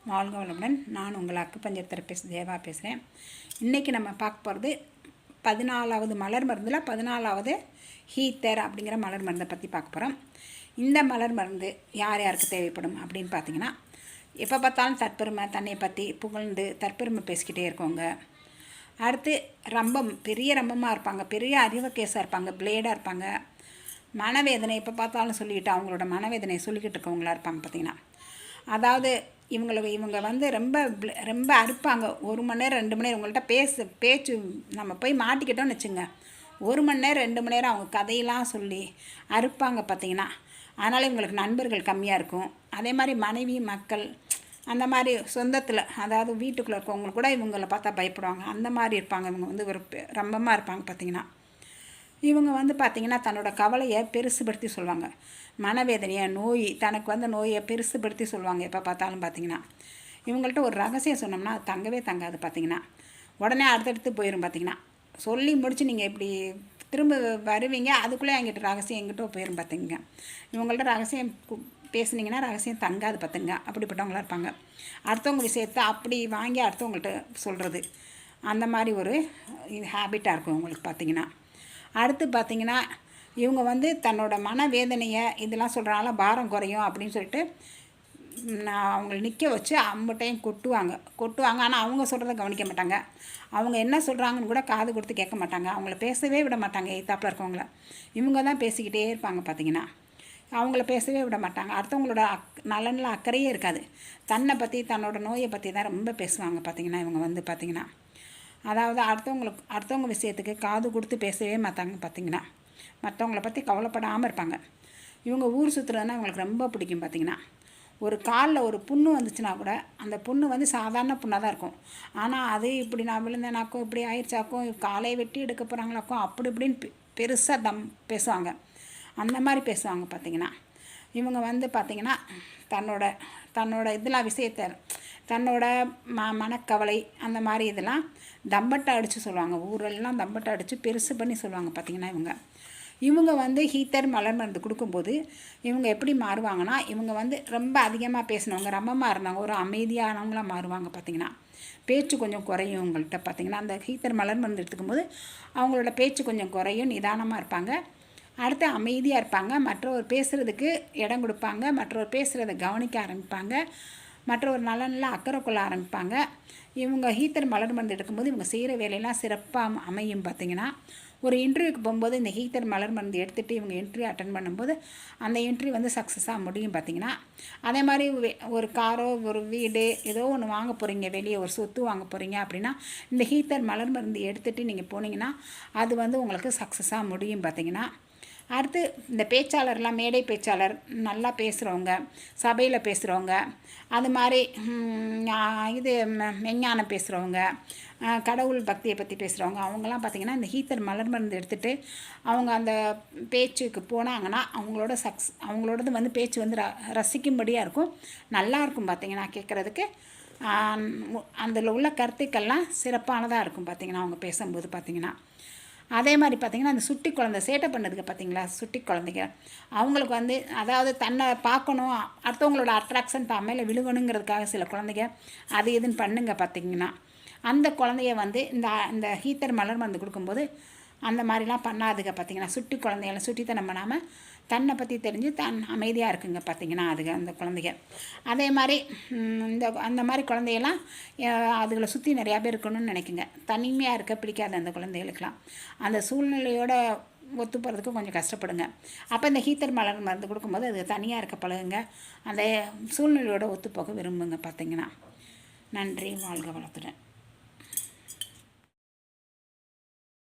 வாழ்க வளமுடன். நான் உங்கள் அக்குப்பஞ்சர் தெரபிஸ்ட் தேவா பேசுகிறேன். இன்றைக்கி நம்ம பார்க்க போகிறது 14வது மலர் மருந்தில் 14வது ஹீத்தர் அப்படிங்கிற மலர் மருந்தை பற்றி பார்க்க போகிறோம். இந்த மலர் மருந்து யார் யாருக்கு தேவைப்படும் அப்படின்னு பார்த்தீங்கன்னா, எப்போ பார்த்தாலும் தற்பெருமை தன்னை பற்றி புகழ்ந்து தற்பெருமை பேசிக்கிட்டே இருக்கவங்க, அடுத்து ரம்பம் பெரிய ரம்பமாக இருப்பாங்க, பெரிய அறிவு கேஸாக இருப்பாங்க, பிளேடாக இருப்பாங்க, மனவேதனை எப்போ பார்த்தாலும் சொல்லிக்கிட்டு அவங்களோட மனவேதனையை சொல்லிக்கிட்டு இருக்கவங்களா இருப்பாங்க. பார்த்திங்கன்னா, அதாவது இவங்க வந்து ரொம்ப ரொம்ப அறுப்பாங்க. 1 மணி நேரம் 2 மணி நேரம் உங்கள்கிட்ட பேச்சு நம்ம போய் மாட்டிக்கிட்டோம்னு வச்சுங்க, 1 மணி நேரம் 2 மணி நேரம் அவங்க கதையெல்லாம் சொல்லி அறுப்பாங்க. பார்த்திங்கன்னா, அதனால் இவங்களுக்கு நண்பர்கள் கம்மியாக இருக்கும். அதே மாதிரி மனைவி மக்கள் அந்த மாதிரி சொந்தத்தில், அதாவது வீட்டுக்குள்ளே இருக்கவங்களுக்கு கூட இவங்களை பார்த்தா பயப்படுவாங்க. அந்த மாதிரி இருப்பாங்க. இவங்க வந்து ஒரு ரம்பமாக இருப்பாங்க. பார்த்திங்கன்னா, இவங்க வந்து பார்த்திங்கன்னா தன்னோட கவலையை பெருசுபடுத்தி சொல்லுவாங்க. மனவேதனையை, நோய், தனக்கு வந்த நோயை பெருசுபடுத்தி சொல்லுவாங்க. எப்போ பார்த்தாலும் பார்த்திங்கன்னா, இவங்கள்ட்ட ஒரு ரகசியம் சொன்னோம்னா அது தங்கவே தங்காது. பார்த்திங்கன்னா, உடனே அடுத்தடுத்து போயிடும். பார்த்திங்கன்னா, சொல்லி முடித்து நீங்கள் இப்படி திரும்ப வருவீங்க, அதுக்குள்ளே எங்கிட்ட ரகசியம் எங்கிட்ட போயிடும். பார்த்திங்க, இவங்கள்ட்ட ரகசியம் பேசுனீங்கன்னா ரகசியம் தங்காது. பார்த்துங்க, அப்படிப்பட்டவங்களாக இருப்பாங்க. அடுத்தவங்க விஷயத்தை அப்படி வாங்கி அடுத்தவங்கள்ட்ட சொல்கிறது, அந்த மாதிரி ஒரு ஹேபிட்டாக இருக்கும் உங்களுக்கு. பார்த்திங்கன்னா, அடுத்து பார்த்திங்கன்னா, இவங்க வந்து தன்னோட மனவேதனையை இதெல்லாம் சொல்கிறனால பாரம் குறையும் அப்படின்னு சொல்லிட்டு அவங்கள நிற்க வச்சு அம்பட்டையும் கொட்டுவாங்க. ஆனால் அவங்க சொல்கிறத கவனிக்க மாட்டாங்க. அவங்க என்ன சொல்கிறாங்கன்னு கூட காது கொடுத்து கேட்க மாட்டாங்க. அவங்கள பேசவே விட மாட்டாங்க. எய்த்தாப்பில் இருக்கவங்கள இவங்க தான் பேசிக்கிட்டே இருப்பாங்க. பார்த்திங்கன்னா, அவங்கள பேசவே விட மாட்டாங்க. அடுத்தவங்களோட நலனில் அக்கறையே இருக்காது. தன்னை பற்றி தன்னோட நோயை பற்றி தான் ரொம்ப பேசுவாங்க. பார்த்திங்கன்னா, இவங்க வந்து பார்த்திங்கன்னா, அதாவது அடுத்தவங்க விஷயத்துக்கு காது கொடுத்து பேசவே மாட்டாங்க. பார்த்திங்கன்னா, மற்றவங்கள பற்றி கவலைப்படாமல் இருப்பாங்க. இவங்க ஊர் சுற்றுறதுனா இவங்களுக்கு ரொம்ப பிடிக்கும். பார்த்திங்கன்னா, ஒரு காலில் ஒரு புண்ணு வந்துச்சுன்னா கூட அந்த புண்ணு வந்து சாதாரண புண்ணாக தான் இருக்கும். ஆனால் அது இப்படி நான் விழுந்தேனாக்கும், இப்படி ஆயிடுச்சாக்கும், காலை வெட்டி எடுக்க போகிறாங்களாக்கும், அப்படி இப்படின்னு பெருசாக பேசுவாங்க. அந்த மாதிரி பேசுவாங்க. பார்த்திங்கன்னா, இவங்க வந்து பார்த்திங்கன்னா தன்னோட இதெல்லாம் விஷயத்தை, தன்னோட மனக்கவலை அந்த மாதிரி இதெல்லாம் தம்பட்டை அடித்து சொல்லுவாங்க. ஊரெல்லாம் தம்பட்டை அடித்து பெருசு பண்ணி சொல்லுவாங்க. பார்த்திங்கன்னா, இவங்க வந்து ஹீத்தர் மலர் மருந்து கொடுக்கும்போது இவங்க எப்படி மாறுவாங்கன்னா, இவங்க வந்து ரொம்ப அதிகமாக பேசினவங்க, ரம்பமாக இருந்தவங்க ஒரு அமைதியானவங்களாக மாறுவாங்க. பார்த்திங்கன்னா, பேச்சு கொஞ்சம் குறையும் உங்கள்கிட்ட. பார்த்திங்கன்னா, அந்த ஹீத்தர் மலர் மருந்து எடுத்துக்கும்போது அவங்களோட பேச்சு கொஞ்சம் குறையும், நிதானமாக இருப்பாங்க. அடுத்து அமைதியாக இருப்பாங்க. மற்றவர் பேசுகிறதுக்கு இடம் கொடுப்பாங்க. மற்றவர் பேசுகிறத கவனிக்க ஆரம்பிப்பாங்க. மற்றவர் நலனில் அக்கறை கொள்ள ஆரம்பிப்பாங்க. இவங்க ஹீத்தர் மலர் மருந்து எடுக்கும்போது இவங்க செய்கிற வேலையெல்லாம் சிறப்பாக அமையும். பார்த்திங்கன்னா, ஒரு இன்டர்வியூக்கு போகும்போது இந்த ஹீத்தர் மலர் மருந்து எடுத்துகிட்டு இவங்க இன்டர்வியூ அட்டன் பண்ணும்போது அந்த இன்டர்வியூ வந்து சக்ஸஸாக முடியும். பார்த்திங்கன்னா, அதே மாதிரி ஒரு காரோ ஒரு வீடு ஏதோ ஒன்று வாங்க போகிறீங்க, வெளியே ஒரு சொத்து வாங்க போகிறீங்க அப்படின்னா இந்த ஹீத்தர் மலர் மருந்து எடுத்துகிட்டு நீங்கள் போனீங்கன்னா அது வந்து உங்களுக்கு சக்ஸஸாக முடியும். பார்த்திங்கன்னா, அடுத்து இந்த பேச்சாளர்லாம், மேடை பேச்சாளர், நல்லா பேசுகிறவங்க, சபையில் பேசுகிறவங்க, அது மாதிரி இது மெஞ்ஞானம் பேசுகிறவங்க, கடவுள் பக்தியை பற்றி பேசுகிறவங்க, அவங்களாம் பார்த்திங்கன்னா இந்த ஹீத்தர் மலர் மருந்து எடுத்துகிட்டு அவங்க அந்த பேச்சுக்கு போனாங்கன்னா அவங்களோடது வந்து பேச்சு வந்து ரசிக்கும்படியாக இருக்கும், நல்லாயிருக்கும். பார்த்திங்கன்னா, கேட்குறதுக்கு அதில் உள்ள கருத்துக்கள்லாம் சிறப்பானதாக இருக்கும். பார்த்திங்கன்னா, அவங்க பேசும்போது பார்த்திங்கன்னா, அதே மாதிரி பார்த்திங்கன்னா, அந்த சுட்டி குழந்தை சேட்டை பண்ணதுக்கு பார்த்திங்களா, சுட்டி குழந்தைங்க அவங்களுக்கு வந்து அதாவது தன்னை பார்க்கணும், அடுத்தவங்களோட அட்ராக்ஷன் தான் மேலே விழுகணுங்கிறதுக்காக சில குழந்தைங்க அது இதுன்னு பண்ணுங்க. பார்த்திங்கன்னா, அந்த குழந்தைய வந்து இந்த ஹீத்தர் மலர் மருந்து கொடுக்கும்போது அந்த மாதிரிலாம் பண்ணாதுங்க. பார்த்திங்கன்னா, சுட்டி குழந்தையெல்லாம் சுட்டித்தனம் பண்ணாமல் தன்னை பற்றி தெரிஞ்சு அமைதியாக இருக்குங்க. பார்த்திங்கன்னா, அந்த குழந்தைங்க அதே மாதிரி அந்த மாதிரி குழந்தையெல்லாம் அதுகளை சுற்றி நிறையா பேர் இருக்கணும்னு நினைக்குங்க. தனிமையாக இருக்க பிடிக்காது அந்த குழந்தைகளுக்கெல்லாம். அந்த சூழ்நிலையோட ஒத்து போகிறதுக்கு கொஞ்சம் கஷ்டப்படுங்க. அப்போ இந்த ஹீத்தர் மலர் மருந்து கொடுக்கும்போது அது தனியாக இருக்க பழகுங்க, அந்த சூழ்நிலையோட ஒத்து போக விரும்புங்க. பார்த்திங்கன்னா, நன்றி. வாழ்க வளத்துடன்.